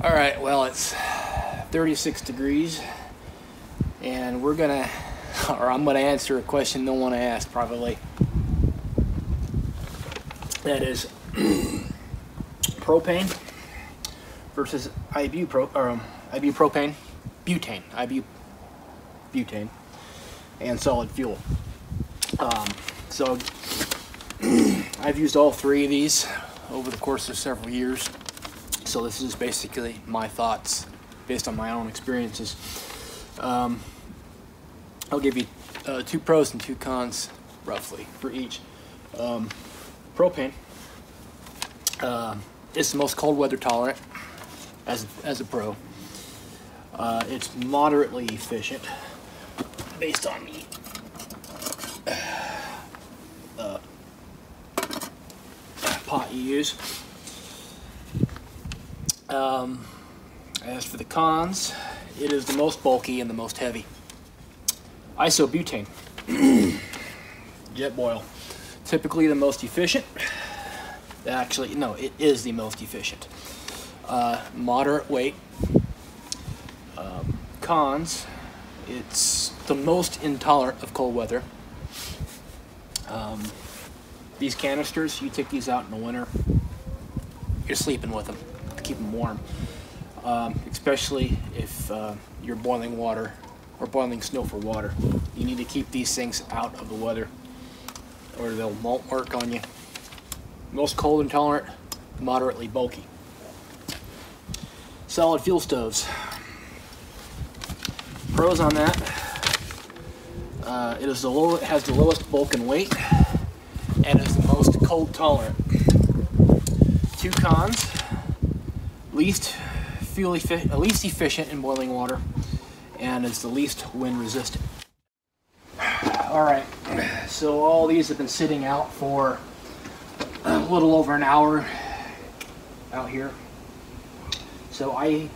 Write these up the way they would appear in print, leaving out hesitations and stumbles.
All right, well, it's 36 degrees, and I'm gonna answer a question no one asked probably. That is propane versus ibupropan, butane, and solid fuel. So I've used all three of these over the course of several years. So this is basically my thoughts based on my own experiences. I'll give you 2 pros and 2 cons roughly for each. Propane is the most cold weather tolerant as a pro. It's moderately efficient based on the pot you use. As for the cons, it is the most bulky and the most heavy. Isobutane, jet boil, typically the most efficient. Actually, no, it is the most efficient. Moderate weight. Cons, it's the most intolerant of cold weather. These canisters, you take these out in the winter, you're sleeping with them to keep them warm. Especially if you're boiling water or boiling snow for water. You need to keep these things out of the weather or they'll won't work on you. Most cold intolerant, moderately bulky. Solid fuel stoves. Pros on that, it has the lowest bulk and weight and is the most cold tolerant. 2 cons, least efficient in boiling water and is the least wind resistant. Alright, so all these have been sitting out for a little over an hour out here. So I'm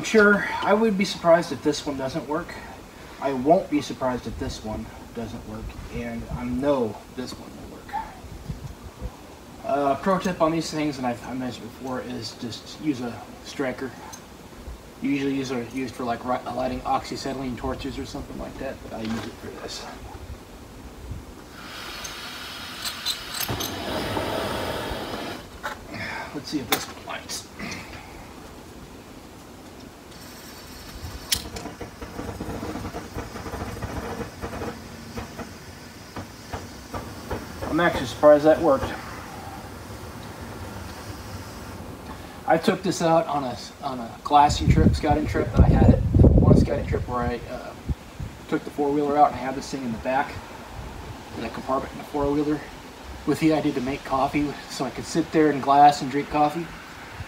sure I would be surprised if this one doesn't work. I won't be surprised if this one doesn't work, and I know this one will work. Pro tip on these things, and I've mentioned before, is just use a striker. Usually used for like lighting oxyacetylene torches or something like that, but I use it for this. Let's see if this one lights. I'm actually surprised that worked. I took this out on a glassing trip, scouting trip that I had it. On a scouting trip where I took the 4-wheeler out and I had this thing in the back, in a compartment in the 4-wheeler, with the idea to make coffee so I could sit there and glass and drink coffee.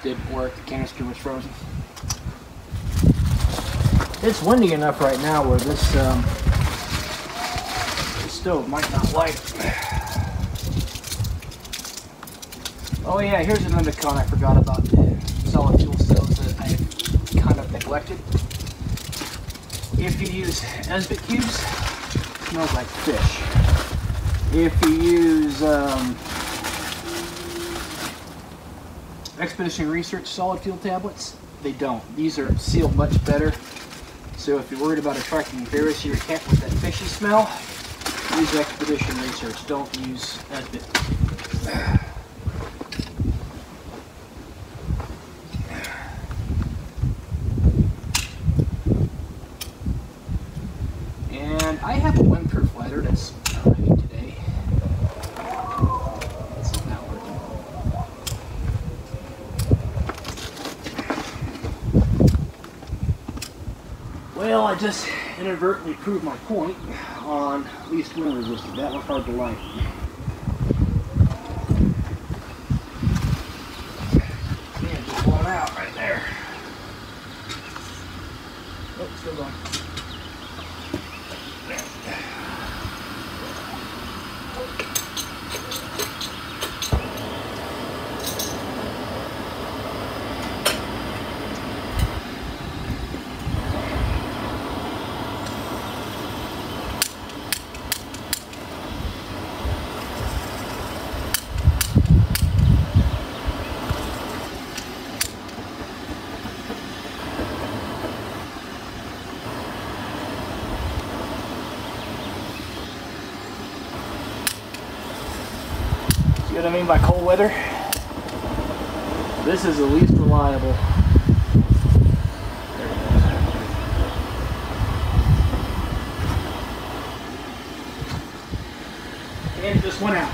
Didn't work, the canister was frozen. It's windy enough right now where this stove might not light. Oh yeah, here's another con I forgot about the solid fuel stoves that I kind of neglected. If you use Esbit cubes, it smells like fish. If you use Expedition Research solid fuel tablets, they don't. These are sealed much better. So if you're worried about attracting bears to your tent with that fishy smell, use Expedition Research. Don't use Esbit. And I have a windproof lighter that's arriving today. This is not working. Well, I just inadvertently proved my point on least wind resistant. That was hard to light. Man, just blown out right there. Oh, still going. See what I mean by cold weather? This is the least reliable. There it goes. And it just went out.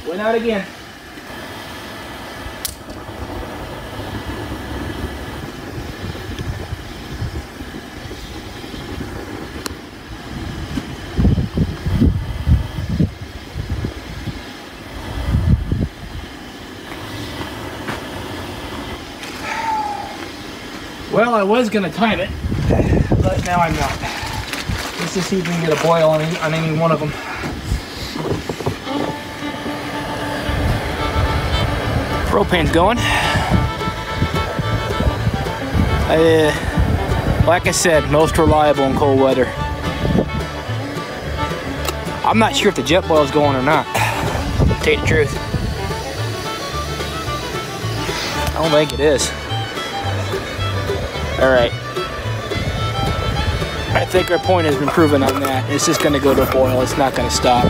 Went out again. Well, I was going to time it, but now I'm not. Let's just see if we can get a boil on any one of them. Propane's going. Like I said, most reliable in cold weather. I'm not sure if the jet boil's going or not, to tell you the truth. I don't think it is. Alright. I think our point has been proven on that. It's just going to go to a boil. It's not going to stop.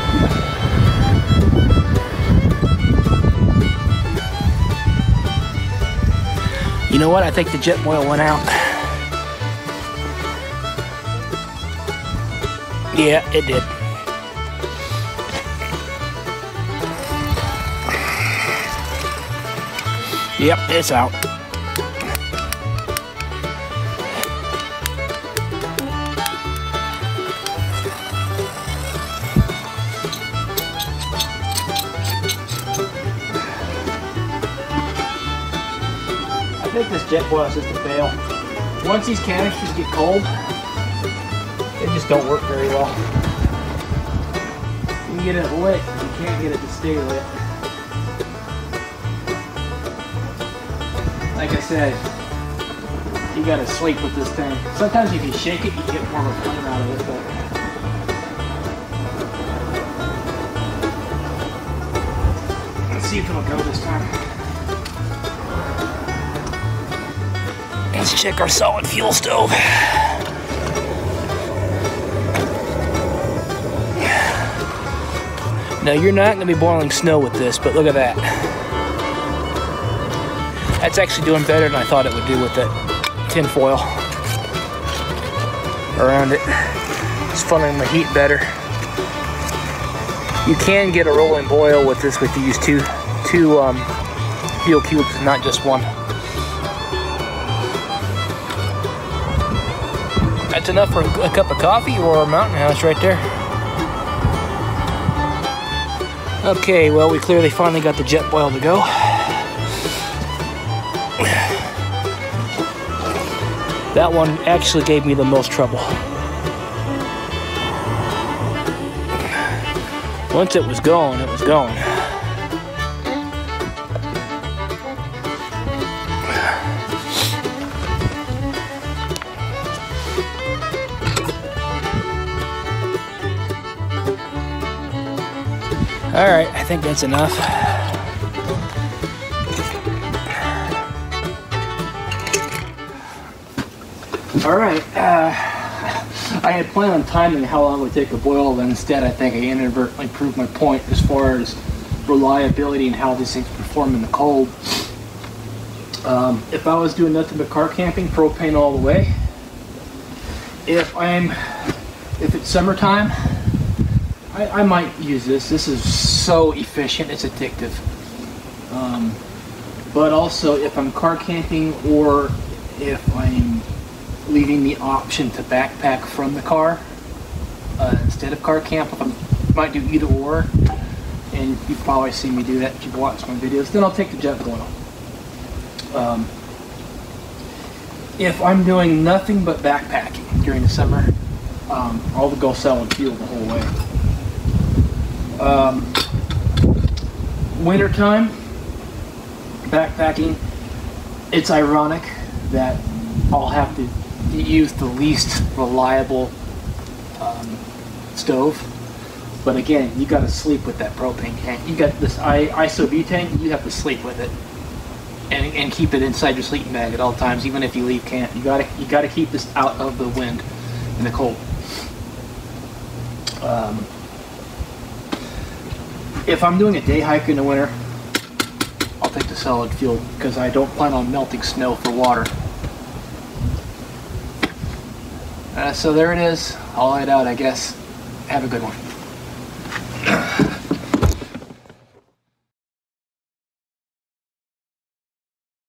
You know what? I think the jet boil went out. Yeah, it did. Yep, it's out. I think this jet boil is just a fail. Once these canisters get cold, they just don't work very well. You can get it lit, but you can't get it to stay lit. Like I said, you gotta sleep with this thing. Sometimes if you shake it, you get more of a flame out of it, but let's see if it'll go this time. Let's check our solid fuel stove. Now you're not gonna be boiling snow with this, but look at that. That's actually doing better than I thought it would do with that tin foil around it. It's funneling the heat better. You can get a rolling boil with this if you use two fuel cubes, not just one. That's enough for a cup of coffee or a mountain house right there. Okay, well, we clearly finally got the jet boil to go. That one actually gave me the most trouble. Once it was going, it was going. All right, I think that's enough. All right, I had planned on timing how long it would take a boil, but instead I think I inadvertently proved my point as far as reliability and how these things perform in the cold. If I was doing nothing but car camping, propane all the way. If it's summertime, I might use this. This is so efficient, it's addictive. But also if I'm car camping or if I'm leaving the option to backpack from the car instead of car camp, I might do either or, and you've probably seen me do that if you've watched my videos. Then I'll take the jet boil. If I'm doing nothing but backpacking during the summer, I'll go solid fuel the whole way. Wintertime backpacking, it's ironic that I'll have to use the least reliable stove, But again, you got to sleep with that propane tank. You got this isobutane, you have to sleep with it, and keep it inside your sleeping bag at all times, even if you leave camp. You gotta keep this out of the wind and the cold. If I'm doing a day hike in the winter, I'll take the solid fuel because I don't plan on melting snow for water. So there it is. I'll head out, I guess. Have a good one.